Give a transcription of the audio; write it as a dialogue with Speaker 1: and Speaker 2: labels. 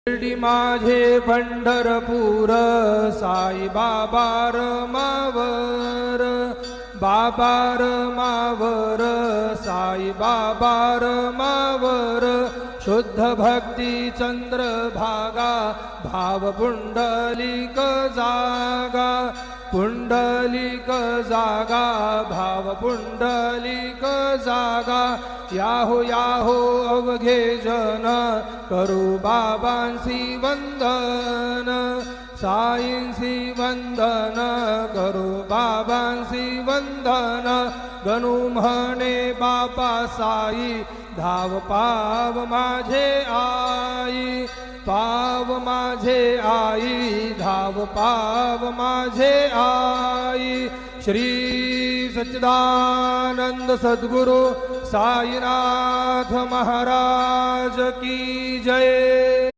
Speaker 1: शिर्डी माझे पंढरपूर साई बाबार मावर, बाबार मावर साई बाबार मावर, शुद्ध भक्ती चंद्रभागा भाव पुंडलिक जागा, पुंडलिक जागा भाव पुंडलिक जागा, याहो याहो अवघे जन करू बाबांसी वंदन, साईंसी वंदन करू बाबांसी वंदन, गणू म्हणे बापा साई धाव पाव माझे आई, पाव माझे आई धाव पाव माझे आई। श्री सच्चिदानंद सद्गुरु साईनाथ महाराज की जय।